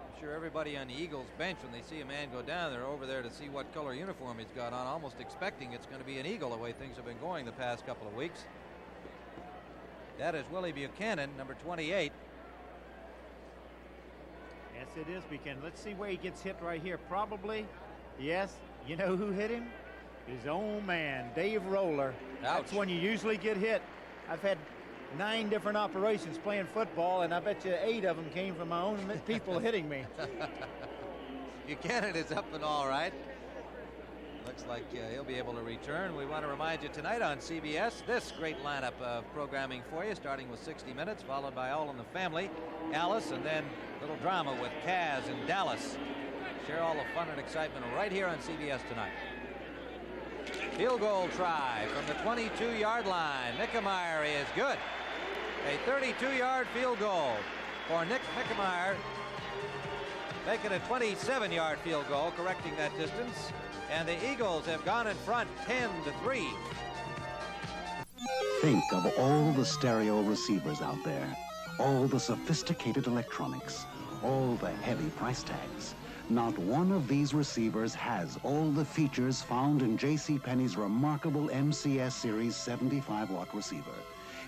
I'm sure everybody on the Eagles bench, when they see a man go down, they're over there to see what color uniform he's got on, almost expecting it's going to be an Eagle the way things have been going the past couple of weeks. That is Willie Buchanan, number 28. Yes, it is Buchanan. Let's see where he gets hit right here. Probably, yes. You know who hit him? His own man, Dave Roller. That's when you usually get hit. I've had 9 different operations playing football, and I bet you 8 of them came from my own people hitting me. Buchanan is up and all right. Looks like he'll be able to return. We want to remind you tonight on CBS, this great lineup of programming for you, starting with 60 Minutes, followed by All in the Family, Alice, and then a little drama with Kaz and Dallas. Share all the fun and excitement right here on CBS tonight. Field goal try from the 22-yard line. Mickemeyer is good. A 32-yard field goal for Nick Mickemeyer, making a 27-yard field goal, correcting that distance. And the Eagles have gone in front 10-3. Think of all the stereo receivers out there, all the sophisticated electronics, all the heavy price tags. Not one of these receivers has all the features found in JCPenney's remarkable MCS Series 75-watt receiver.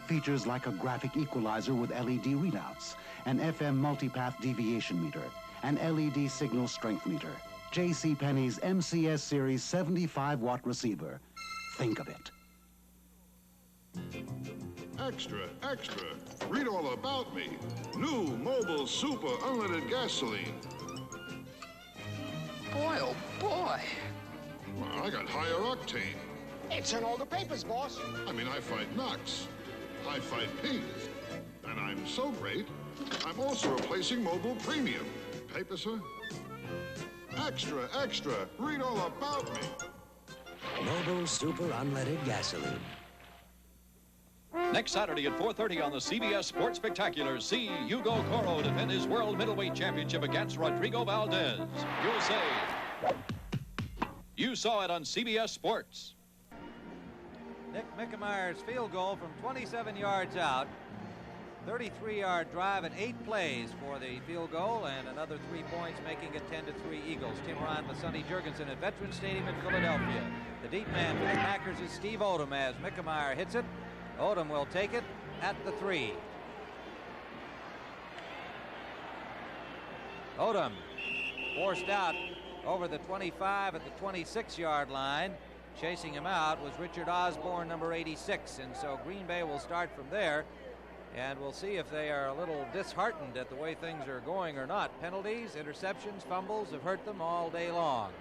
Features like a graphic equalizer with LED readouts, an FM multipath deviation meter, an LED signal strength meter. JCPenney's MCS Series 75-watt receiver. Think of it. Extra, extra. Read all about me. New Mobile Super Unleaded Gasoline. Boy, oh boy. Well, I got higher octane. It's in all the papers, boss. I mean, I fight NOx. I fight pings. And I'm so great, I'm also replacing Mobile Premium. Paper, sir? Extra, extra. Read all about me. Mobile Super Unleaded Gasoline. Next Saturday at 4:30 on the CBS Sports Spectacular, see Hugo Coro defend his World Middleweight Championship against Rodrigo Valdez. You'll say you saw it on CBS Sports. Nick Mickemeyer's field goal from 27 yards out. 33-yard drive and 8 plays for the field goal, and another 3 points, making it 10-3 Eagles. Tim Ryan with Sonny Jurgensen at Veterans Stadium in Philadelphia. The deep man for the Packers is Steve Odom as Mickemeyer hits it. Odom will take it at the 3. Odom forced out over the 25 at the 26-yard line. Chasing him out was Richard Osborne, number 86, and so Green Bay will start from there. And we'll see if they are a little disheartened at the way things are going or not. Penalties, interceptions, fumbles have hurt them all day long.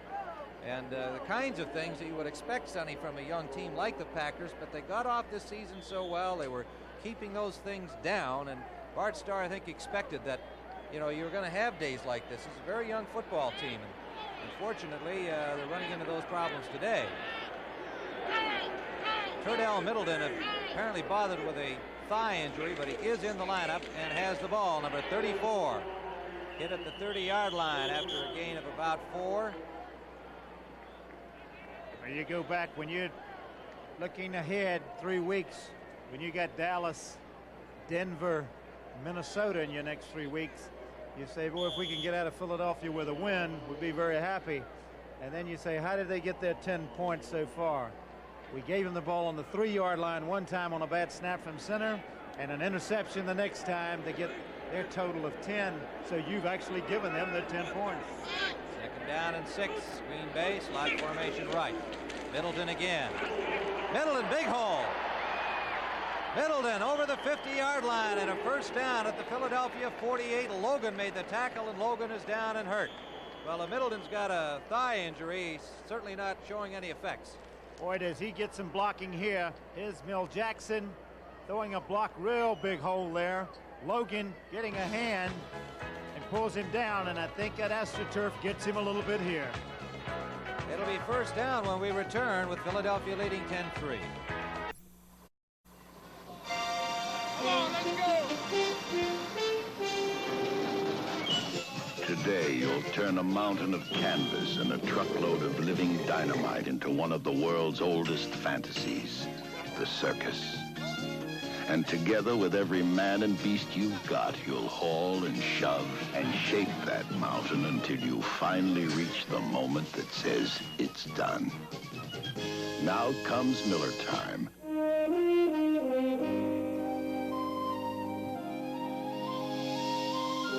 And the kinds of things that you would expect, Sonny, from a young team like the Packers, but they got off this season so well. They were keeping those things down, and Bart Starr, I think, expected that, you know, you were going to have days like this. It's a very young football team, and unfortunately, they're running into those problems today. Turdell Middleton apparently bothered with a thigh injury, but he is in the lineup and has the ball, number 34. Hit at the 30-yard line after a gain of about 4. There you go back when you're looking ahead 3 weeks, when you got Dallas, Denver, Minnesota in your next 3 weeks. You say, boy, if we can get out of Philadelphia with a win, we'd be very happy. And then you say, how did they get their 10 points so far? We gave them the ball on the 3-yard line one time on a bad snap from center, and an interception the next time to get their total of 10. So you've actually given them their 10 points. Second down and 6. Green Bay, slot formation right. Middleton again. Middleton, big hole. Middleton over the 50-yard line, and a first down at the Philadelphia 48. Logan made the tackle, and Logan is down and hurt. Well, if Middleton's got a thigh injury, he's certainly not showing any effects. Boy, does he get some blocking here. Here's Mel Jackson throwing a block, real big hole there. Logan getting a hand and pulls him down, and I think that AstroTurf gets him a little bit here. It'll be first down when we return with Philadelphia leading 10-3. Come on, let's go! Today, you'll turn a mountain of canvas and a truckload of living dynamite into one of the world's oldest fantasies, the circus. And together with every man and beast you've got, you'll haul and shove and shape that mountain until you finally reach the moment that says it's done. Now comes Miller time.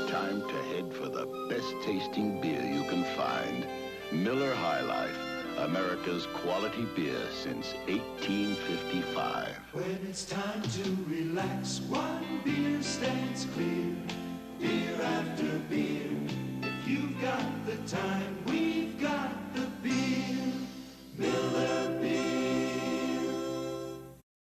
Time to head for the best tasting beer you can find. Miller High Life, America's quality beer since 1855. When it's time to relax, one beer stands clear. Beer after